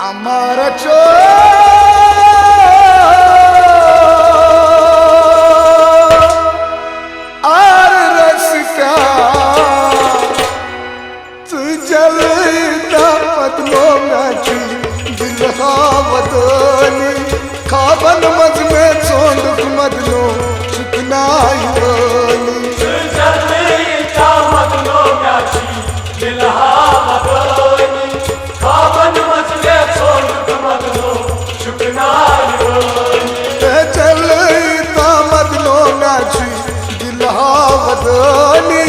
हमारा आर रस का तू जलता बदलो नाची दिलहावतनी खाबन मज में चोंद मदलो चुकनाई वाली जलता बदलो नाची दिलहावतनी खाबन मज में चोंद मदलो चुकनाई वाली चलता बदलो नाची दिलहावतनी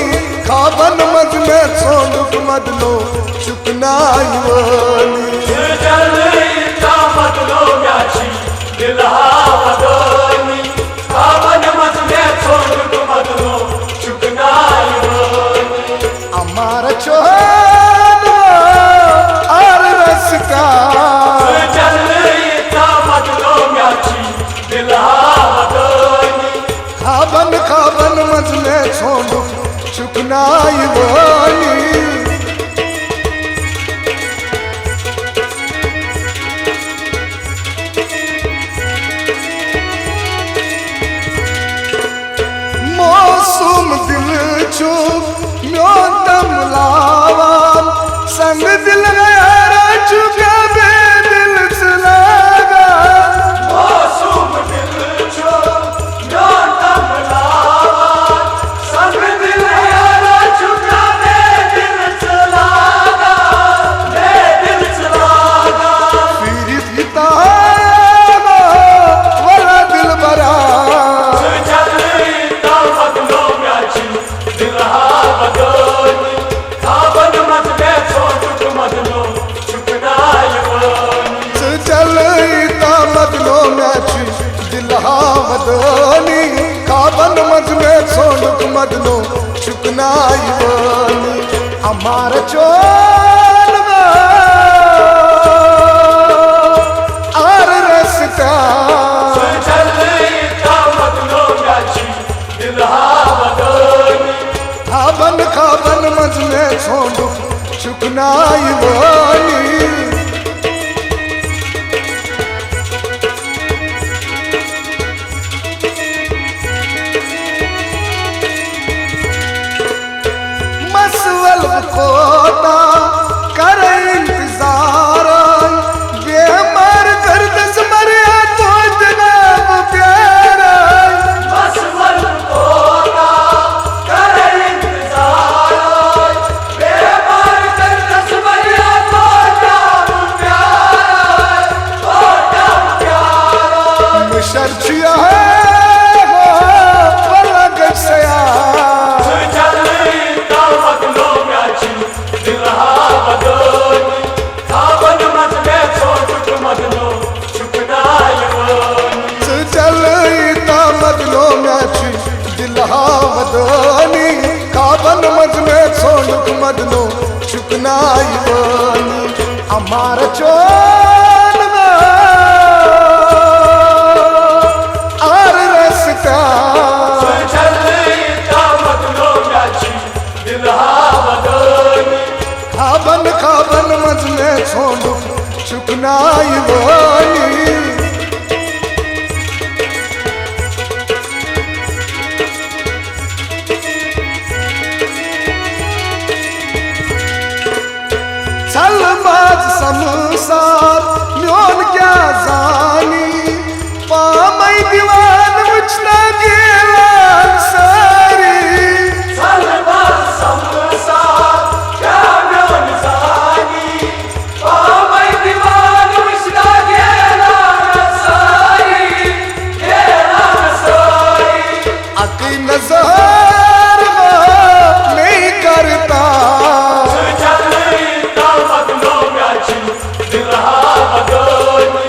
खाबन मज में चोंद मदलो चुकनाई वाली जलता बदलो नाची दिलहावतनी खाबन मज में चोंद मदलो चुकनाई वाली हमारा चोहन आर रस का जलता बदलो नाची दिलहावतनी खाबन खाबन मज में छोड़ चुकनाई वाली मौसम दिल चुप म्यो दम लावान संग दिल गया चुका बे दिल चलागा मासूम दिल छो जो तब लावा संग दिल यारा चुका दे दिल चलागा फिर पिता वाला दिल बरा जलता बदलो नाची दिलहावतनी खाबन मज में चोंद मदलो चुकनाई वाली चलता बदलो नाची दिलहावतनी खाबन मज में छोड़ मदलो चुकनाई वाली हमार चोल आर रस का जलता बदलो नाची दिलहावतनी खाबन खाबन मज में छोड़ चुकनाई वाली मसवल कोता कर इंतजार बेमार गर्दस मरिया तो जनाब प्यारा मसवल कोता कर इंतजार बेमार कर दसमरिया तो जाम प्यारा मुशर्चिया है वाला गसया जलता बदलो नाची दिलहावतनी खाबन मज में चोंद मदलो चुकनाई वाली चलता बदलो नाची दिलहावतनी खाबन मज में छोड़ मदलो चुकनाई वाली हमार चोल आर रस का जलता बदलो नाची दिलहावतनी खाबन खाबन मज में छोड़ चुकनाई वाली चलबाज संसार म्योन क्या जानी पामई दीवान मुझना गेला सारी सलमा संसार क्या म्योन जानी पामई दीवान विश्ना गेला सारी अकी नजर नहीं करता जलता बदलो नाची दिलहावतनी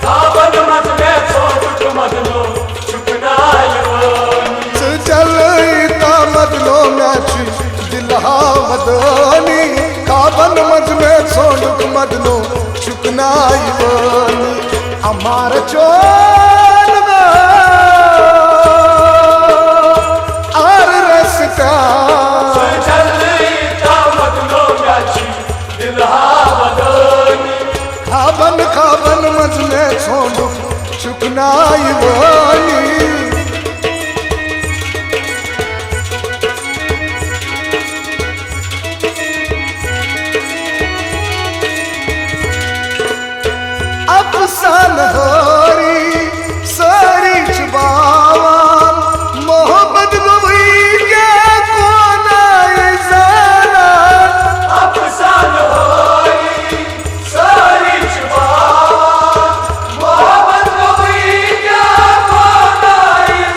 खाबन मज में चोंद मदलो चुकनाई वाली चलता बदलो नाची दिलहावतनी खाबन मज में छोड़ मदलो चुकनाई वाली हमार चोल आर रस का जलता बदलो नाची दिलहावतनी खाबन चुकनाई वानी अफसान होरी सारी छुबावान मोहब्बत गई क्या कोना जाना अफसान होरी सारी छुबावान मोहब्बत गई क्या कोना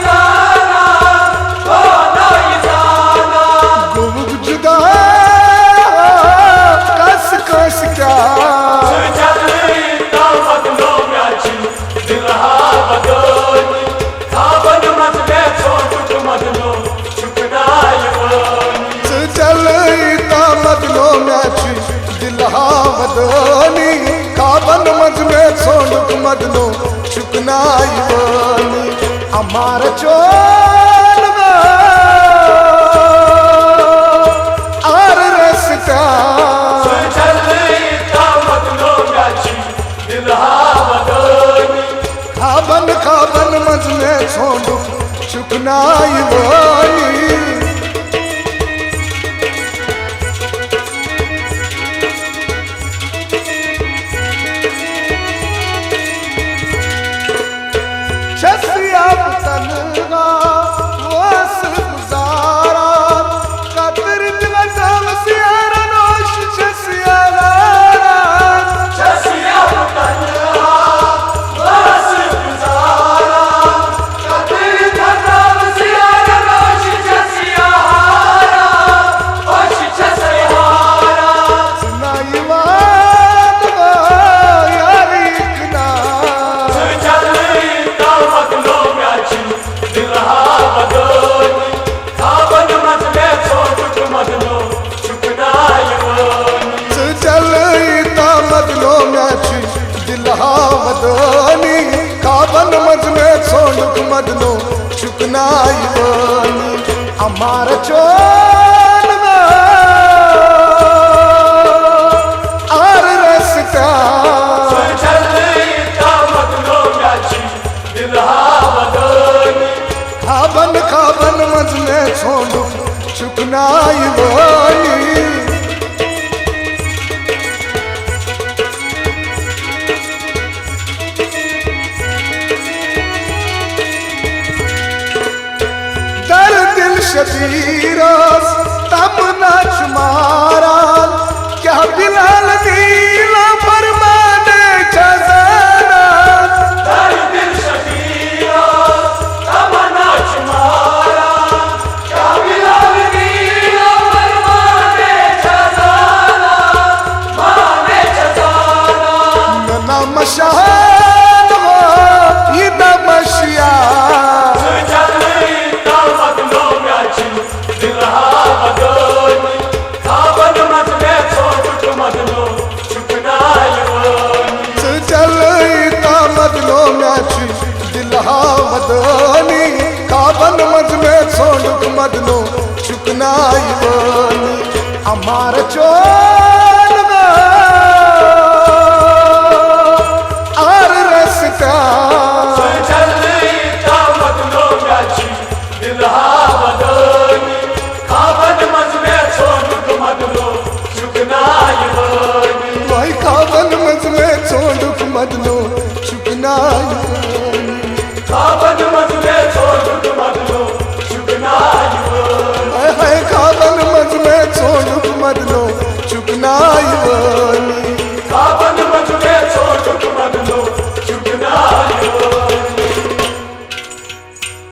जाना गुम जुदा कस कस क्या दिलहावदानी काबन मज में सोंडुक मदनो चुकनाई वानी अमार चोन आर रस्ता काबन काबन मज में सोंडुक चुकनाई वानी छसिया तनगा वास गुजारा कतर दिवसम सियारा नोश छसिया गारा छसिया तनगा वास गुजारा कतर दिवसम सियारा नोश छसिया हारा ओश छसिया हारा सुनाई बात यारी इतना दिलहावदानी काबन मज में सोंडुक मदनो चुकनाई वानी अमार चोन आर रस्ता काबन काबन मज में सोंडुक चुकनाई वानी शबीरस तम नाच मारा क्या बिलाल नीला फरमाने खजाना दिल शबीरस तम नाच मारा क्या बिलाल नीला फरमाने खजाना माने खजाना नना मशान हो ये नमशिया दिलहावदानी काबन मज में सोंडुक मदनो चुकनाई वानी अमार चोन आर रस्ता वही काबन मज में सोंडुक मदनो चुकनाई